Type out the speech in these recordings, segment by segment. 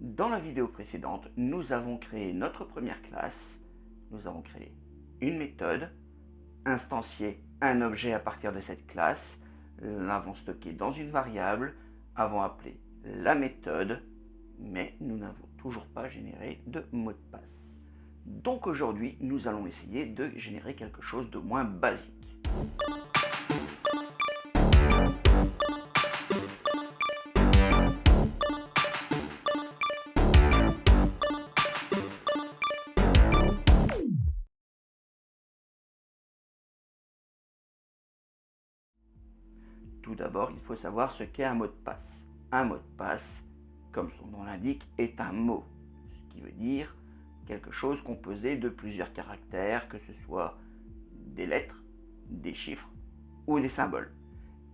Dans la vidéo précédente, nous avons créé notre première classe, nous avons créé une méthode, instancié un objet à partir de cette classe, l'avons stocké dans une variable, avons appelé la méthode, mais nous n'avons toujours pas généré de mot de passe. Donc aujourd'hui, nous allons essayer de générer quelque chose de moins basique. Tout d'abord, il faut savoir ce qu'est un mot de passe. Un mot de passe, comme son nom l'indique, est un mot, ce qui veut dire quelque chose composé de plusieurs caractères, que ce soit des lettres, des chiffres ou des symboles.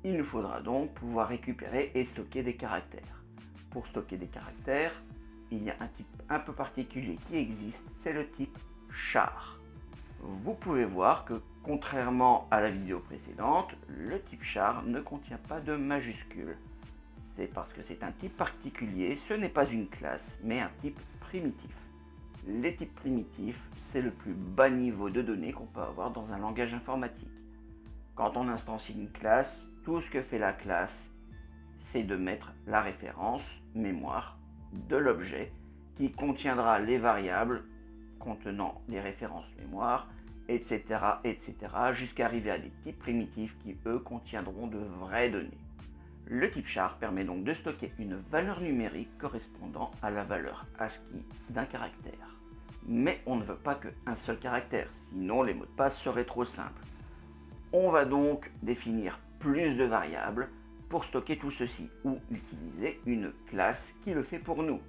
Il nous faudra donc pouvoir récupérer et stocker des caractères. Pour stocker des caractères, il y a un type un peu particulier qui existe, c'est le type char. Vous pouvez voir que contrairement à la vidéo précédente, le type char ne contient pas de majuscules. C'est parce que c'est un type particulier, ce n'est pas une classe, mais un type primitif. Les types primitifs, c'est le plus bas niveau de données qu'on peut avoir dans un langage informatique. Quand on instancie une classe, tout ce que fait la classe, c'est de mettre la référence mémoire de l'objet qui contiendra les variables contenant les références mémoire, etc., etc., jusqu'à arriver à des types primitifs qui, eux, contiendront de vraies données. Le type char permet donc de stocker une valeur numérique correspondant à la valeur ASCII d'un caractère. Mais on ne veut pas qu'un seul caractère, sinon les mots de passe seraient trop simples. On va donc définir plus de variables pour stocker tout ceci, ou utiliser une classe qui le fait pour nous.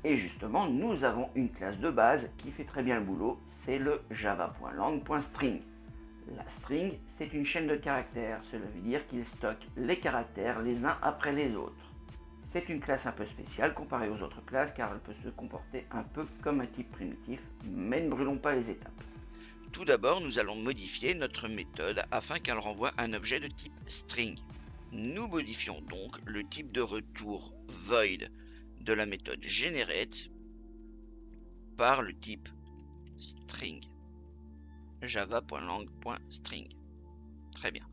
Et justement, nous avons une classe de base qui fait très bien le boulot, c'est le java.lang.string. La string, c'est une chaîne de caractères, cela veut dire qu'il stocke les caractères les uns après les autres. C'est une classe un peu spéciale comparée aux autres classes car elle peut se comporter un peu comme un type primitif, mais ne brûlons pas les étapes. Tout d'abord, nous allons modifier notre méthode afin qu'elle renvoie un objet de type string. Nous modifions donc le type de retour void de la méthode generate par le type string. java.lang.string. Très bien.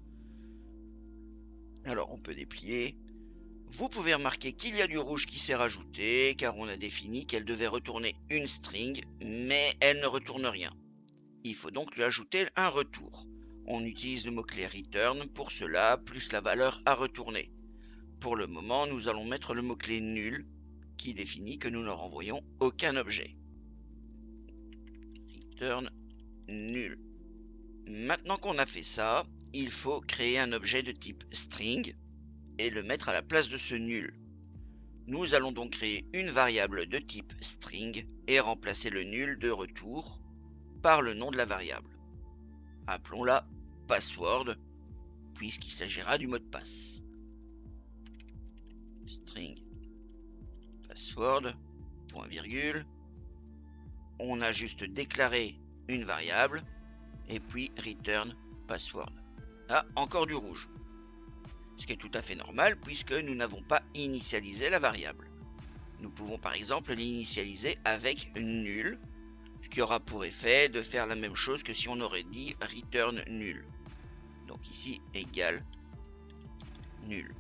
Alors on peut déplier. Vous pouvez remarquer qu'il y a du rouge qui s'est rajouté car on a défini qu'elle devait retourner une string, mais elle ne retourne rien. Il faut donc lui ajouter un retour. On utilise le mot-clé return pour cela, plus la valeur à retourner. Pour le moment, nous allons mettre le mot-clé nul qui définit que nous ne renvoyons aucun objet. Return nul. Maintenant qu'on a fait ça, il faut créer un objet de type string et le mettre à la place de ce nul. Nous allons donc créer une variable de type string et remplacer le nul de retour par le nom de la variable. Appelons-la password puisqu'il s'agira du mot de passe. String password, point virgule. On a juste déclaré une variable et puis return password. Ah, encore du rouge. Ce qui est tout à fait normal puisque nous n'avons pas initialisé la variable. Nous pouvons par exemple l'initialiser avec nul, ce qui aura pour effet de faire la même chose que si on aurait dit return nul. Donc ici égale nul.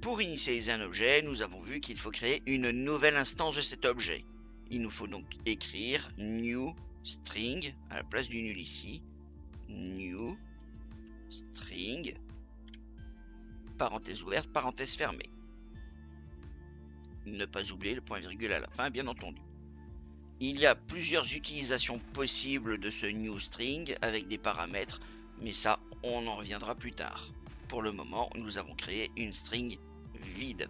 Pour initialiser un objet, nous avons vu qu'il faut créer une nouvelle instance de cet objet. Il nous faut donc écrire new string à la place du nul ici. New string, parenthèse ouverte, parenthèse fermée. Ne pas oublier le point virgule à la fin, bien entendu. Il y a plusieurs utilisations possibles de ce new string avec des paramètres, mais ça, on en reviendra plus tard. Pour le moment, nous avons créé une string vide.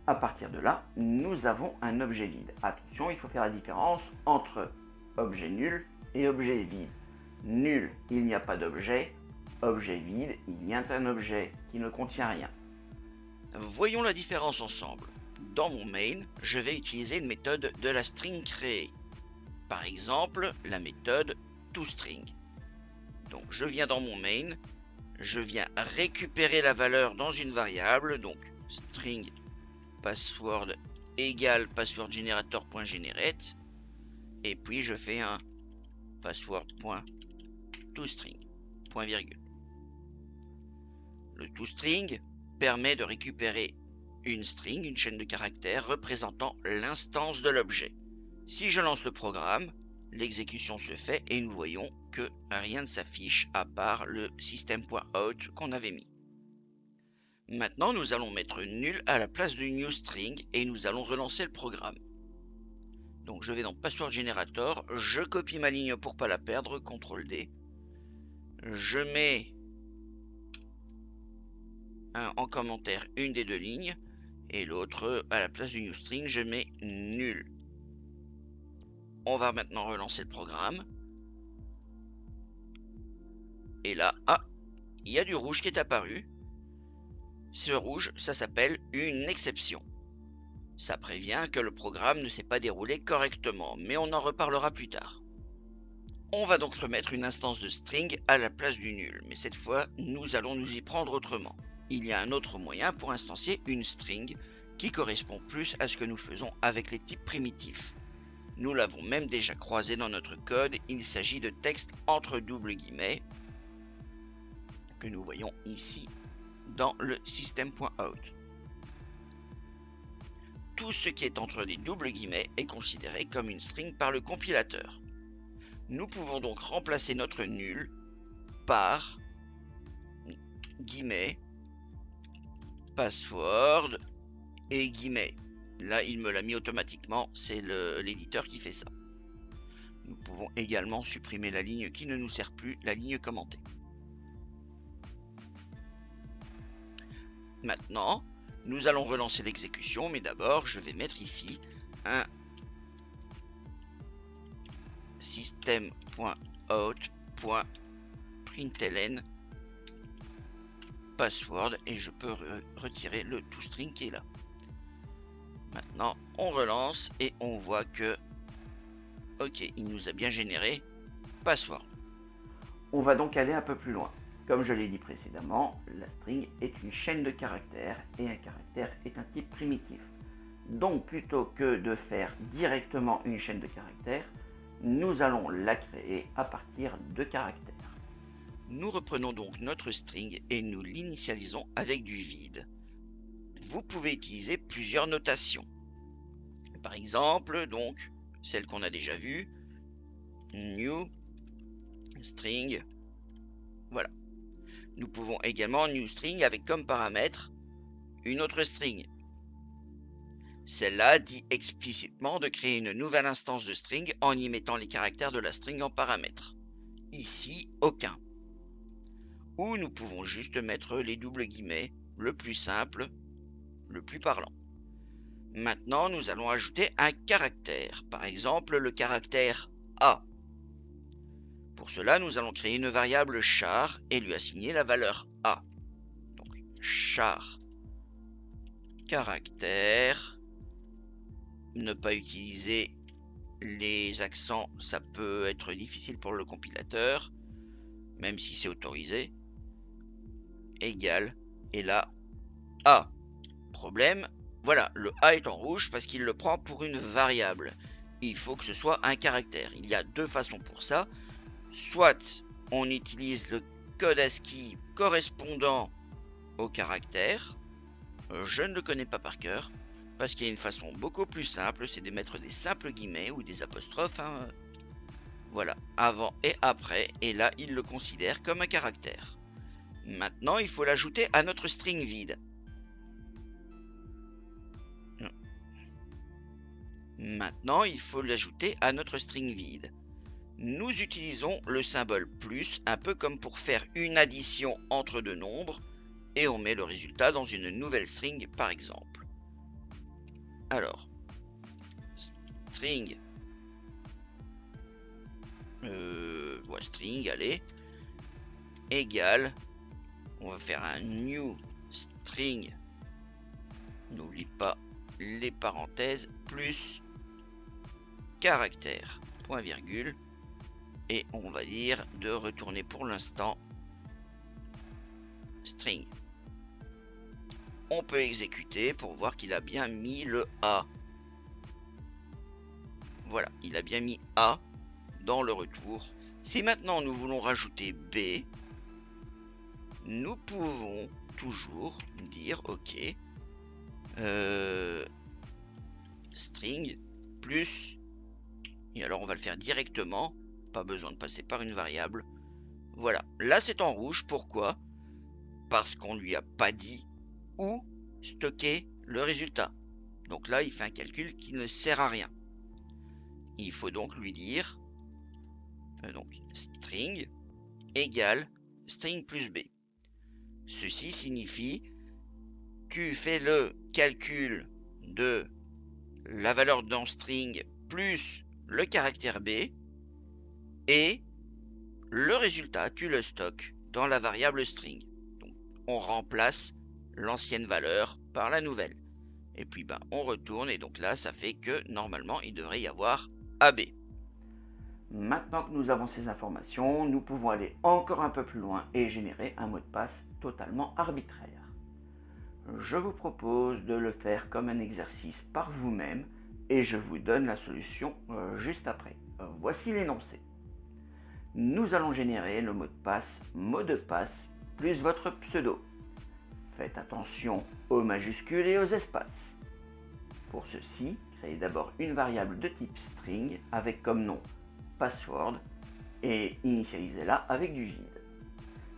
À partir de là, nous avons un objet vide. Attention, il faut faire la différence entre objet nul et objet vide. Nul, il n'y a pas d'objet. Objet vide, il y a un objet qui ne contient rien. Voyons la différence ensemble. Dans mon main, je vais utiliser une méthode de la string créée. Par exemple, la méthode toString. Donc je viens dans mon main, je viens récupérer la valeur dans une variable, donc string password égale passwordgenerator.generate, et puis je fais un password.toString, point virgule. Le toString permet de récupérer une string, une chaîne de caractères représentant l'instance de l'objet. Si je lance le programme, l'exécution se fait et nous voyons que rien ne s'affiche à part le system.out qu'on avait mis. Maintenant, nous allons mettre nul à la place du newString et nous allons relancer le programme. Donc je vais dans Password Generator, je copie ma ligne pour pas la perdre, CTRL D. Je mets en commentaire une des deux lignes et l'autre à la place du newString, je mets nul. On va maintenant relancer le programme. Et là, il y a du rouge qui est apparu. Ce rouge, ça s'appelle une exception. Ça prévient que le programme ne s'est pas déroulé correctement, mais on en reparlera plus tard. On va donc remettre une instance de string à la place du nul, mais cette fois, nous allons nous y prendre autrement. Il y a un autre moyen pour instancier une string qui correspond plus à ce que nous faisons avec les types primitifs. Nous l'avons même déjà croisé dans notre code, il s'agit de texte entre double guillemets, que nous voyons ici dans le system.out. Tout ce qui est entre les doubles guillemets est considéré comme une string par le compilateur. Nous pouvons donc remplacer notre nul par guillemets, password et guillemets. Là, il me l'a mis automatiquement, c'est l'éditeur qui fait ça. Nous pouvons également supprimer la ligne qui ne nous sert plus, la ligne commentée. Maintenant, nous allons relancer l'exécution, mais d'abord, je vais mettre ici un system.out.println password et je peux retirer le toString qui est là. Maintenant, on relance et on voit que ok, il nous a bien généré password. On va donc aller un peu plus loin. Comme je l'ai dit précédemment, la string est une chaîne de caractères et un caractère est un type primitif. Donc plutôt que de faire directement une chaîne de caractères, nous allons la créer à partir de caractères. Nous reprenons donc notre string et nous l'initialisons avec du vide. Vous pouvez utiliser plusieurs notations. Par exemple, donc, celle qu'on a déjà vue, new string, voilà. Nous pouvons également new string avec comme paramètre une autre string. Celle-là dit explicitement de créer une nouvelle instance de string en y mettant les caractères de la string en paramètre. Ici, aucun. Ou nous pouvons juste mettre les doubles guillemets, le plus simple, le plus parlant. Maintenant, nous allons ajouter un caractère, par exemple le caractère A. Pour cela, nous allons créer une variable char et lui assigner la valeur A. Donc, char caractère. Ne pas utiliser les accents, ça peut être difficile pour le compilateur, même si c'est autorisé. Égal, et là, A. Problème, voilà, le A est en rouge parce qu'il le prend pour une variable. Il faut que ce soit un caractère. Il y a deux façons pour ça. Soit on utilise le code ASCII correspondant au caractère. Je ne le connais pas par cœur, parce qu'il y a une façon beaucoup plus simple, c'est de mettre des simples guillemets ou des apostrophes. Voilà, avant et après, et là il le considère comme un caractère. Maintenant, il faut l'ajouter à notre string vide. Maintenant, il faut l'ajouter à notre string vide. Nous utilisons le symbole plus, un peu comme pour faire une addition entre deux nombres, et on met le résultat dans une nouvelle string, par exemple. Alors, string, string, allez, égale, on va faire un new string, n'oublie pas les parenthèses, plus caractère, point virgule, et on va dire de retourner pour l'instant string. on peut exécuter pour voir qu'il a bien mis le A. Voilà, il a bien mis A dans le retour. Si maintenant nous voulons rajouter B, nous pouvons toujours dire OK, string plus, et alors on va le faire directement, pas besoin de passer par une variable. Voilà, là c'est en rouge, pourquoi? Parce qu'on lui a pas dit où stocker le résultat. Donc là il fait un calcul qui ne sert à rien. Il faut donc lui dire donc string égale string plus B. Ceci signifie tu fais le calcul de la valeur dans string plus le caractère B et le résultat tu le stockes dans la variable string. Donc on remplace l'ancienne valeur par la nouvelle. Et puis on retourne et donc là ça fait que normalement il devrait y avoir AB. Maintenant que nous avons ces informations, nous pouvons aller encore un peu plus loin et générer un mot de passe totalement arbitraire. Je vous propose de le faire comme un exercice par vous-même et je vous donne la solution juste après. Voici l'énoncé. Nous allons générer le mot de passe plus votre pseudo. Faites attention aux majuscules et aux espaces. Pour ceci, créez d'abord une variable de type string avec comme nom password et initialisez-la avec du vide.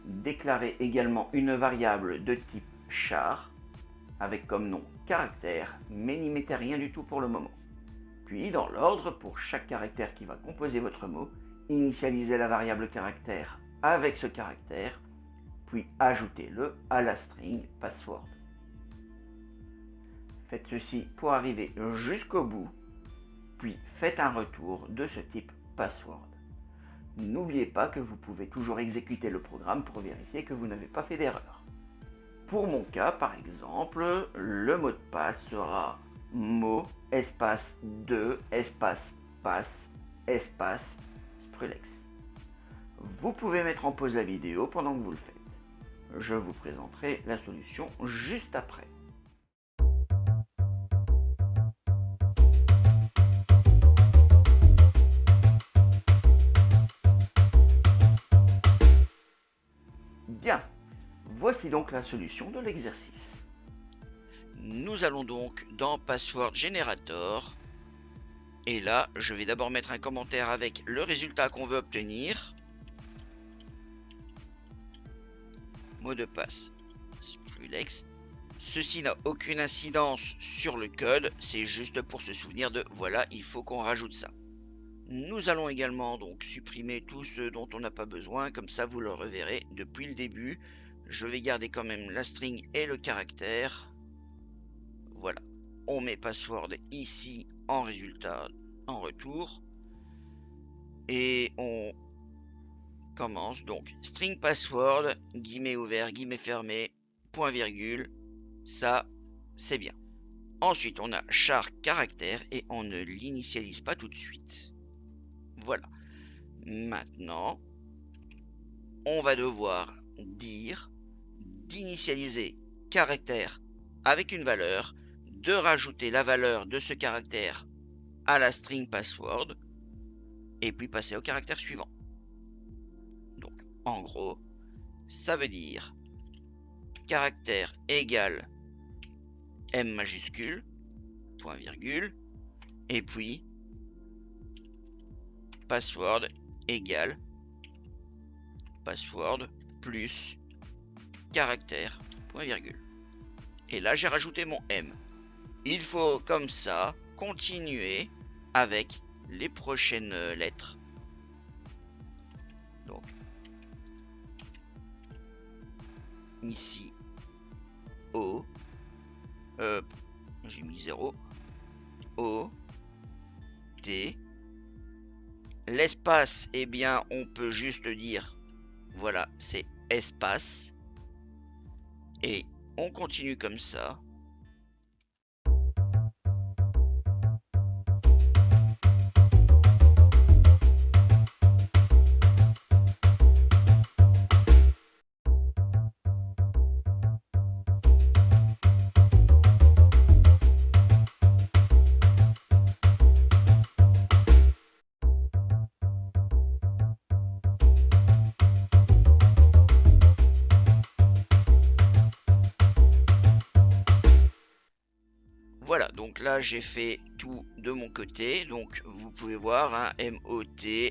Déclarez également une variable de type char avec comme nom caractère, mais n'y mettez rien du tout pour le moment. Puis, dans l'ordre, pour chaque caractère qui va composer votre mot, initialisez la variable caractère avec ce caractère, puis ajoutez-le à la string password. Faites ceci pour arriver jusqu'au bout, puis faites un retour de ce type password. N'oubliez pas que vous pouvez toujours exécuter le programme pour vérifier que vous n'avez pas fait d'erreur. Pour mon cas, par exemple, le mot de passe sera mot espace 2 espace passe espace Sprulex. Vous pouvez mettre en pause la vidéo pendant que vous le faites. Je vous présenterai la solution juste après. Bien, voici donc la solution de l'exercice. Nous allons donc dans Password Generator. Et là, je vais d'abord mettre un commentaire avec le résultat qu'on veut obtenir. Mot de passe Sprulex. Ceci n'a aucune incidence sur le code, c'est juste pour se souvenir de voilà, il faut qu'on rajoute ça. Nous allons également donc supprimer tout ce dont on n'a pas besoin, comme ça vous le reverrez depuis le début. Je vais garder quand même la string et le caractère. Voilà, on met password ici en résultat, en retour. Et on commence donc string password, guillemets ouvert, guillemets fermé, point virgule. Ça, c'est bien. Ensuite, on a char caractère et on ne l'initialise pas tout de suite. Voilà. Maintenant, on va devoir dire d'initialiser caractère avec une valeur, de rajouter la valeur de ce caractère à la string password et puis passer au caractère suivant. Donc, en gros, ça veut dire caractère égale M majuscule, point virgule, et puis password égale password plus caractère, point virgule. Et là, j'ai rajouté mon M. Il faut comme ça continuer avec les prochaines lettres. Donc, ici, O, j'ai mis 0, O, T. L'espace, eh bien, on peut juste dire, voilà, c'est espace. Et on continue comme ça. Voilà, donc là j'ai fait tout de mon côté, donc vous pouvez voir, hein, MOT,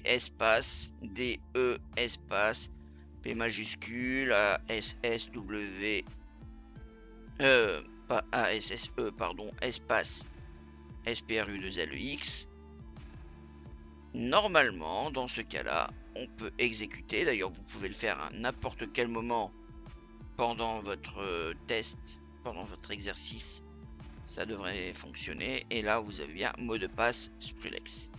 espace, DE, espace, P majuscule, ASSW, pas ASSE, pardon, espace, SPRU2LEX. Normalement, dans ce cas-là, on peut exécuter, d'ailleurs vous pouvez le faire à n'importe quel moment pendant votre test, pendant votre exercice, ça devrait fonctionner. Et là, vous avez bien mot de passe Sprulex.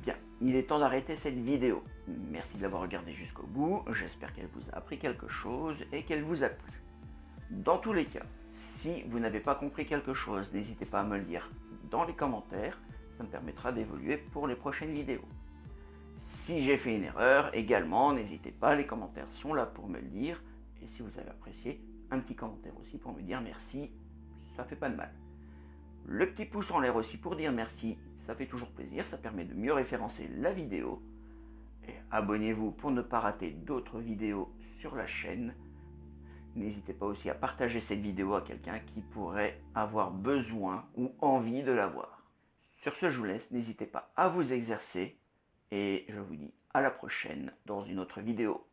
Bien, il est temps d'arrêter cette vidéo. Merci de l'avoir regardée jusqu'au bout, j'espère qu'elle vous a appris quelque chose et qu'elle vous a plu. Dans tous les cas, si vous n'avez pas compris quelque chose, n'hésitez pas à me le dire dans les commentaires, ça me permettra d'évoluer pour les prochaines vidéos. Si j'ai fait une erreur, également, n'hésitez pas, les commentaires sont là pour me le dire. Et si vous avez apprécié, un petit commentaire aussi pour me dire merci, ça fait pas de mal. Le petit pouce en l'air aussi pour dire merci, ça fait toujours plaisir, ça permet de mieux référencer la vidéo. Et abonnez-vous pour ne pas rater d'autres vidéos sur la chaîne. N'hésitez pas aussi à partager cette vidéo à quelqu'un qui pourrait avoir besoin ou envie de la voir. Sur ce, je vous laisse, n'hésitez pas à vous exercer et je vous dis à la prochaine dans une autre vidéo.